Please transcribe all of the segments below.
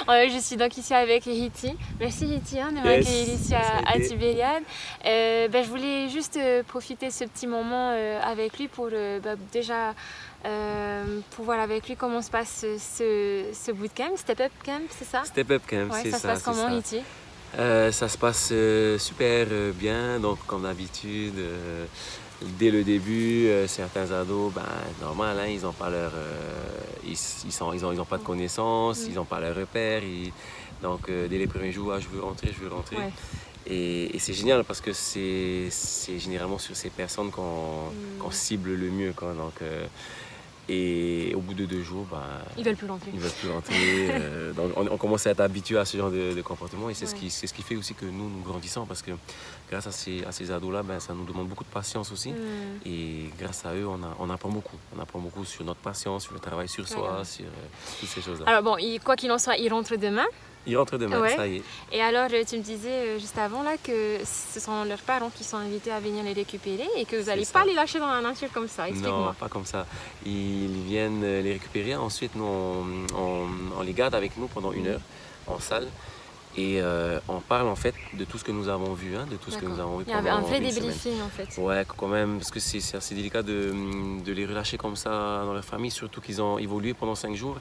Je suis donc ici avec Hiti. Merci Hiti de m'accueillir ici à Tibériade. Je voulais juste profiter de ce petit moment avec lui pour déjà pour voir avec lui comment se passe ce bootcamp, Step Up Camp, c'est ça? Step Up Camp, ouais, c'est ça. Ça se passe comment Hiti? Ça se passe super bien, donc comme d'habitude. Dès le début, certains ados, normal, hein, ils n'ont pas leur, ils ont pas de connaissances, ils n'ont pas leurs repères. Donc dès les premiers jours, je veux rentrer. Ouais. Et c'est génial parce que c'est généralement sur ces personnes qu'on cible le mieux, quoi. Donc, et au bout de 2 jours, ils veulent plus rentrer. Donc on commence à être habitué à ce genre de comportement et c'est ce qui fait aussi que nous grandissons parce que grâce à ces ados-là, ça nous demande beaucoup de patience aussi. Et grâce à eux, on apprend beaucoup. On apprend beaucoup sur notre patience, sur le travail sur soi, sur toutes ces choses-là. Alors bon, quoi qu'il en soit, ils rentrent demain. Ils rentrent demain, ça y est. Et alors, tu me disais juste avant là que ce sont leurs parents qui sont invités à venir les récupérer et que vous n'allez pas les lâcher dans la nature comme ça. Explique-moi. Non, pas comme ça. Ils viennent les récupérer. Ensuite, nous, on les garde avec nous pendant 1 heure en salle. Et on parle en fait de tout ce que nous avons vu, de tout ce que nous avons vu pendant 1 semaine. Il y avait un vrai débriefing en fait. Ouais, quand même, parce que c'est assez délicat de les relâcher comme ça dans leur famille, surtout qu'ils ont évolué pendant 5 jours.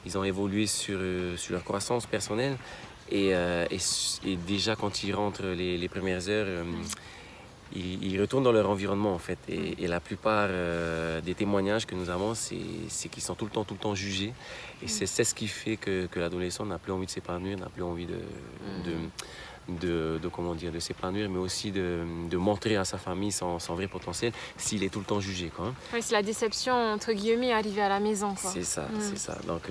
Ils ont évolué sur leur croissance personnelle et déjà quand ils rentrent les premières heures, ils retournent dans leur environnement en fait. Et la plupart des témoignages que nous avons, c'est qu'ils sont tout le temps jugés. Et c'est ce qui fait que l'adolescent n'a plus envie de s'épanouir, n'a plus envie de s'épanouir, mais aussi de montrer à sa famille son vrai potentiel s'il est tout le temps jugé, quoi. Oui, c'est la déception entre guillemets arrivée à la maison, quoi. C'est ça. Donc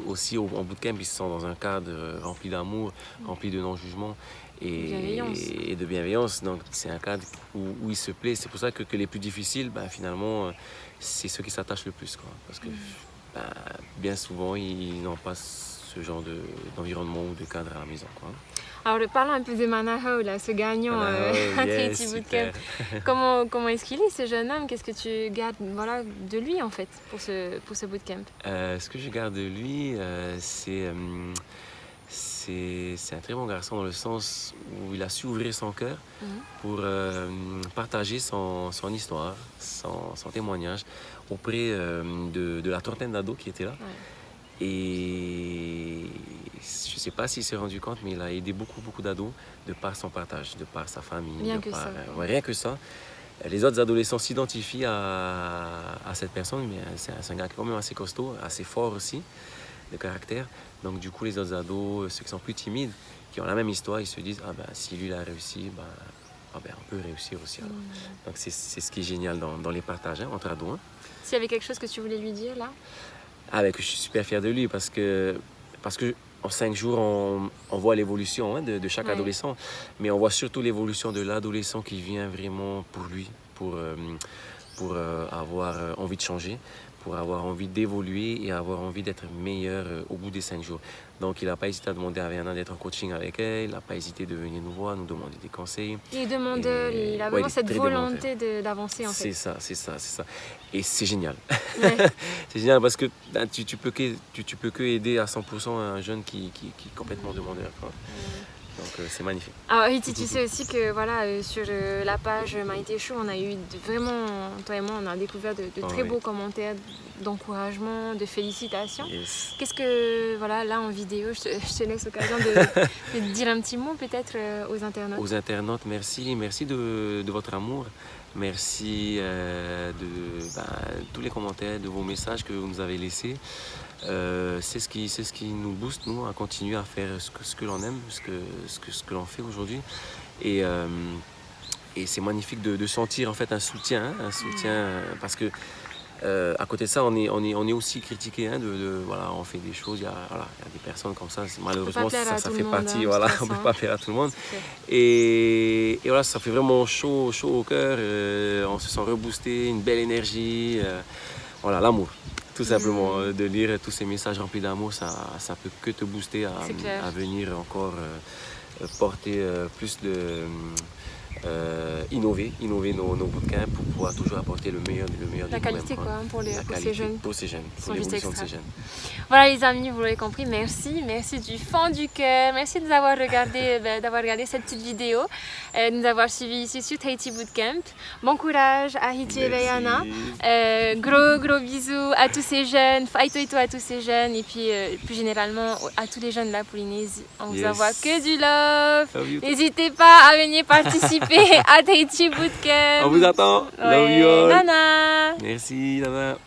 aussi en bootcamp, ils sont dans un cadre rempli d'amour, rempli de non-jugement et de bienveillance. Donc c'est un cadre où ils se plaisent. C'est pour ça que les plus difficiles, finalement, c'est ceux qui s'attachent le plus, quoi. Parce que bien souvent, ils n'ont pas ce genre d'environnement ou de cadre à la maison, quoi. Alors parlons un peu de Manahao, là, ce gagnant à Trinity Bootcamp. Comment est-ce qu'il est, ce jeune homme? Qu'est-ce que tu gardes de lui en fait pour ce bootcamp? Ce que je garde de lui, c'est un très bon garçon dans le sens où il a su ouvrir son cœur pour partager son histoire, son témoignage auprès de la trentaine d'ados qui étaient là. Et je ne sais pas s'il s'est rendu compte, mais il a aidé beaucoup d'ados de par son partage, de par sa famille. Rien que ça. Les autres adolescents s'identifient à cette personne, mais c'est un gars quand même assez costaud, assez fort aussi, de caractère. Donc du coup, les autres ados, ceux qui sont plus timides, qui ont la même histoire, ils se disent « si lui il a réussi, on peut réussir aussi. » Donc c'est ce qui est génial dans les partages entre ados. S'il y avait quelque chose que tu voulais lui dire là? Je suis super fier de lui parce que en 5 jours, on voit l'évolution de chaque adolescent, mais on voit surtout l'évolution de l'adolescent qui vient vraiment pour lui, pour avoir envie de changer, pour avoir envie d'évoluer et avoir envie d'être meilleur au bout des 5 jours. Donc il n'a pas hésité à demander à Viana d'être en coaching avec elle, il n'a pas hésité de venir nous voir, nous demander des conseils. Il a vraiment cette volonté d'avancer en fait. C'est ça. Et c'est génial. C'est génial parce que tu peux que aider à 100% un jeune qui est complètement demandeur, quoi. Donc c'est magnifique. Alors Hiti, tu sais aussi que sur la page Maïté Show, on a eu vraiment, toi et moi, on a découvert de très beaux commentaires d'encouragement, de félicitations. Qu'est-ce que, là en vidéo, je te laisse l'occasion de dire un petit mot peut-être aux internautes. Aux internautes, merci de votre amour. Merci de tous les commentaires, de vos messages que vous nous avez laissés. C'est ce qui nous booste, nous, à continuer à faire ce que l'on aime, ce que l'on fait aujourd'hui. Et c'est magnifique de sentir en fait un soutien parce que à côté de ça, on est aussi critiqué, on fait des choses, il y a des personnes comme ça, malheureusement ça fait partie, on ne peut pas plaire à tout le monde. Et ça fait vraiment chaud au cœur, on se sent reboosté, une belle énergie, l'amour. Tout simplement, de lire tous ces messages remplis d'amour, ça peut que te booster à venir encore porter plus innover nos bootcamps pour pouvoir toujours apporter le meilleur la qualité quoi, pour ces jeunes. Pour ces jeunes, pour l'évolution de ces jeunes. Voilà les amis, vous l'avez compris, merci du fond du cœur, merci de nous avoir regardé, cette petite vidéo, de nous avoir suivis ici sur Tahiti Bootcamp. Bon courage à Hiti et Bayana, gros bisous à tous ces jeunes, faito à tous ces jeunes et puis plus généralement à tous les jeunes de la Polynésie. On vous envoie que du love. N'hésitez pas à venir participer à Tahiti Bootcamp. On vous attend. Love you all. Nana. Merci Nana.